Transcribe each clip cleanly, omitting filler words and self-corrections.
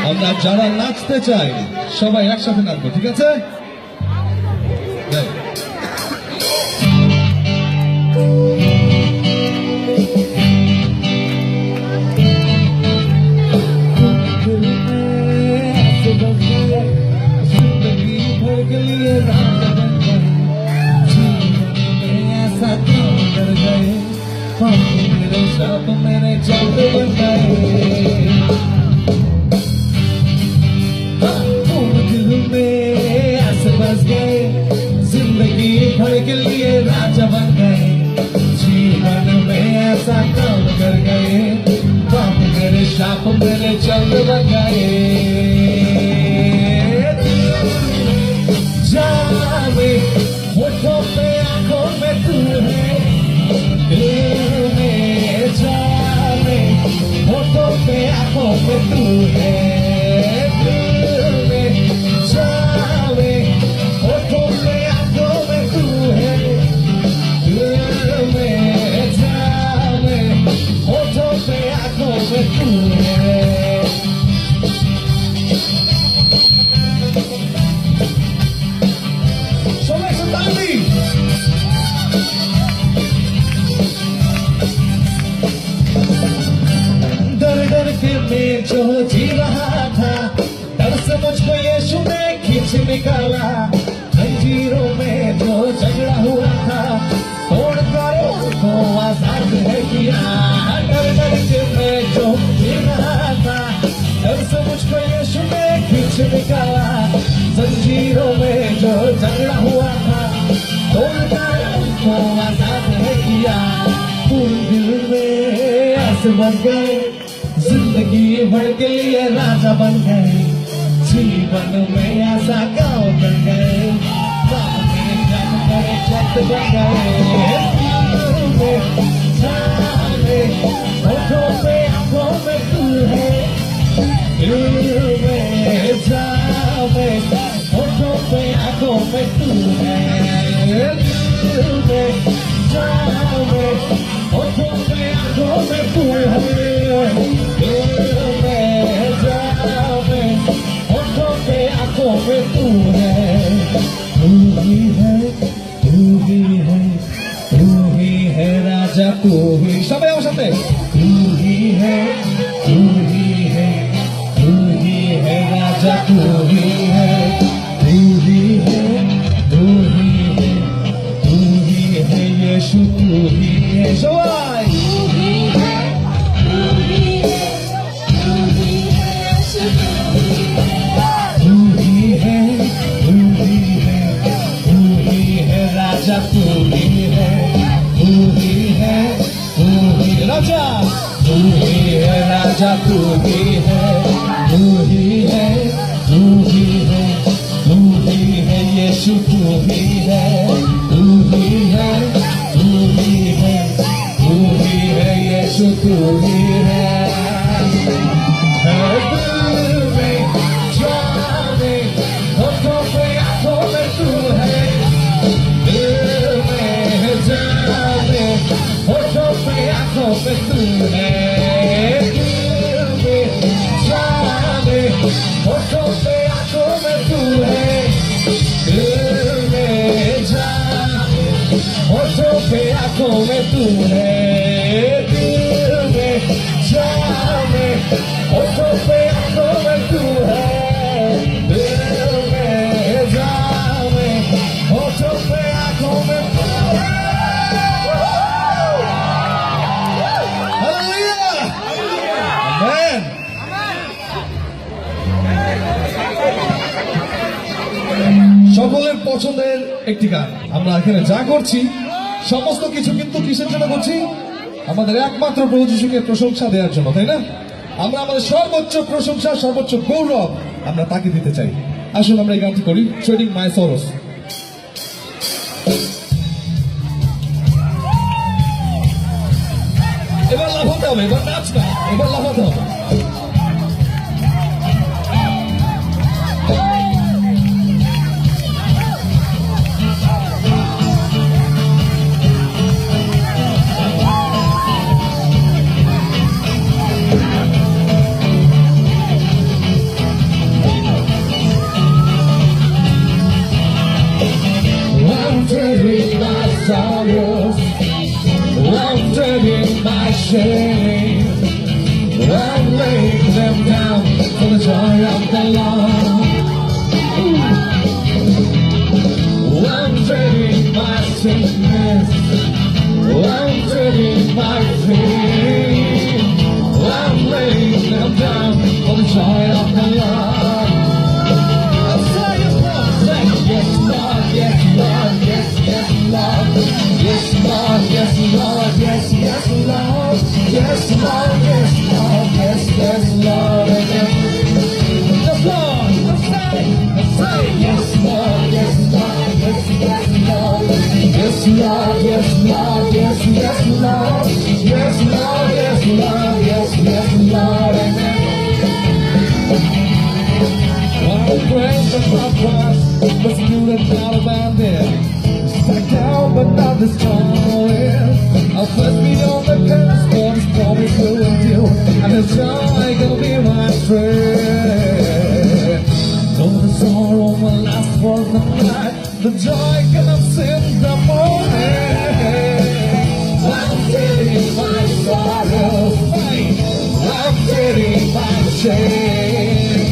আমরা যারা নাচতে চাই সবাই একসাথে নাচবো, ঠিক আছে? मैंने चलते बनाए दिल में ऐसे बस गए, जिंदगी भर के लिए राजा बन गए, जीवन में ऐसा काम कर गए, पाप मेरे शाप मेरे चलते बन गए। जावे होठों पे आंखों में तू है, होठों पे आंखों में तू है, दिल में जावे होठों पे आंखों में तू है, दिल में जावे होठों पे आंखों में तू है। Somos Santali. में जो जी रहा था, डर से मुझको यीशु ने खींच निकाला, जंजीरों में जो झगड़ा हुआ था तोड़ कर उसको आजाद है किया। डर डर के मैं जो जी रहा था, डर से मुझको यीशु ने खींच निकाला, जंजीरों में जो झगड़ा हुआ था तोड़ कर उसको आजाद है किया। फूल दिल में ऐसे बन गए, जिंदगी भर के लिए राजा बन गए, जीवन में ऐसा काम कर गए, चट बन गए। होठों पे आंखों में तू है, दिल में जावे होठों पे आंखों में तू है, दिल में जावे होठों पे आंखों में तू है, में तू है, तू ही है, तू ही है, तू ही है राजा, तू ही सब साथे, तू ही है, तू ही है, तू ही है राजा, तू ही है, तू ही है, तू ही है, तू ही है यीशु, तू ही है सवाई, तू ही है, तू ही है, तू ही है यीशु, तू ही है, राजा तू ही है, तू ही है, तू ही राजा, तू ही है राजा, तू ही है, तू ही है, तू ही है, तू ही है यीशु, तू ही है, तू ही है, तू ही है, तू ही है यीशु, तू ही है। दिल में जाने होठों पे आंखों में तू है, होठों पे आंखों में तू है, दिल में जाने होठों पे आंखों में तू है, दिल में जाने होठों पे आंखों में तू है, दिल में जाने होठों पे आंखों में तू है, दिल में जाने होठों पे आंखों में तू है। সকলের পছন্দের একটি গান। আমরা এখানে যা করছি সমস্ত কিছু কিন্তু কিসের জন্য করছি? আমাদের একমাত্র প্রভু যিশুকে প্রশংসা দেওয়ার জন্য, তাই না? আমরা আমাদের সর্বোচ্চ প্রশংসা, সর্বোচ্চ গৌরব আমরা তাকে দিতে চাই। আসুন আমরা এই গানটি করি, ট্রেডিং মাই সরোস। এবার লাফাতে হবে, এবার নাচ না, এবার লাফাতে হবে। sorrows. I'm trading my shame. I'm laying them down for the joy of the Lord. I'm trading my sickness. I'm trading my pain. I'm laying them down for the joy of the Lord. I'll say it once, say yes, Lord, yes, Lord, yes, yes, Lord. Yes, Lord, yes, Lord, yes, yes, Lord. Yes, Lord, yes, Lord, yes, yes, Lord. Yes, Lord, say yes, Lord, yes, Lord, yes, yes, Lord. Yes, Lord, yes, Lord, yes, yes, Lord. Yes, Lord, yes, Lord, yes, yes, Lord. I'm praised and my cross, but still it's not about there. Stuck down, but not destroyed. I'll press beyond the past, but His promise will endure, and His joy gonna be my friend. Though the sorrow will last for the night, the joy comes in the morning. I'm trading my sorrow, I'm trading my shame.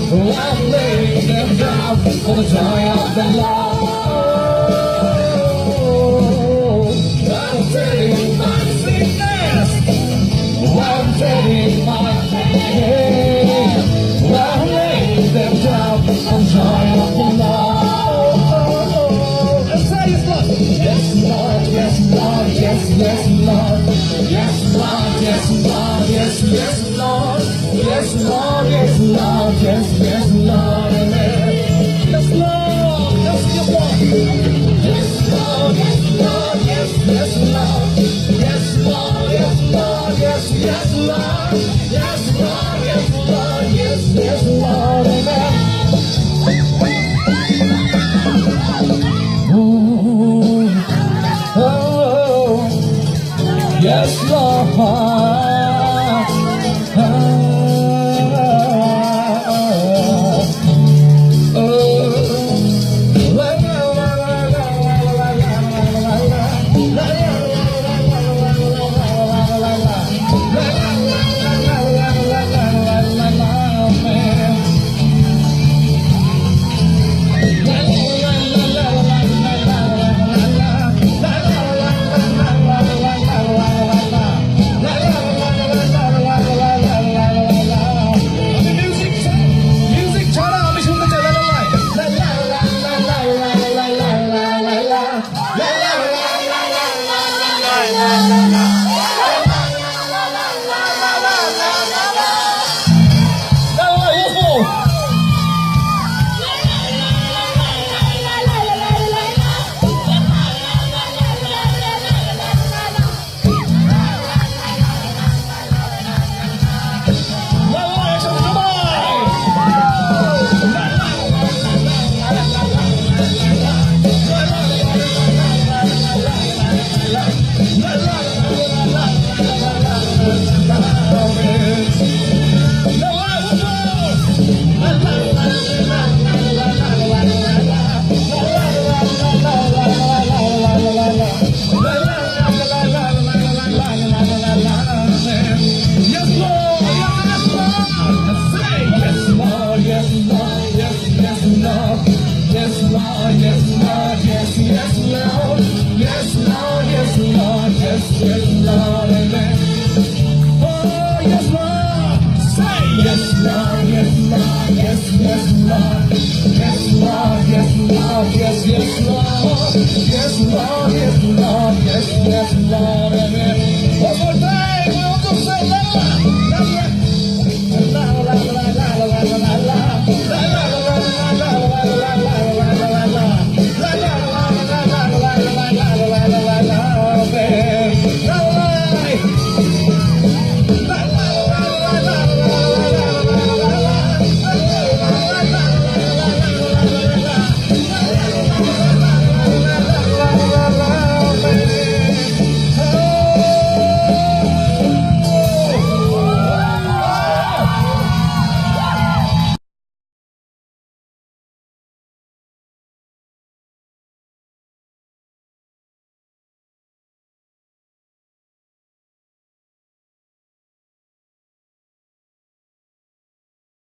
I'm laying them down for the joy of the Lord. I'm trading my sickness, I'm trading my pain. I'm laying them down for the joy of the Lord. Let's say yes, Lord. Yes, Lord, yes, Lord, yes, yes, Lord. Yes, Lord, yes, Lord, yes, yes, Lord. Yes, Lord, yes, Lord, yes, yes, Lord. Yes, Lord, yes, yes, Lord. Yes, Lord, yes, Lord, yes, yes, Lord. Yes, Lord, yes, Lord, yes, yes, Lord. Yes, Lord, yes, Lord, yes, yes, Lord. Oh, oh, yes, Lord. Yes, yes, Lord. Yes, Lord. Yes, yes, Lord.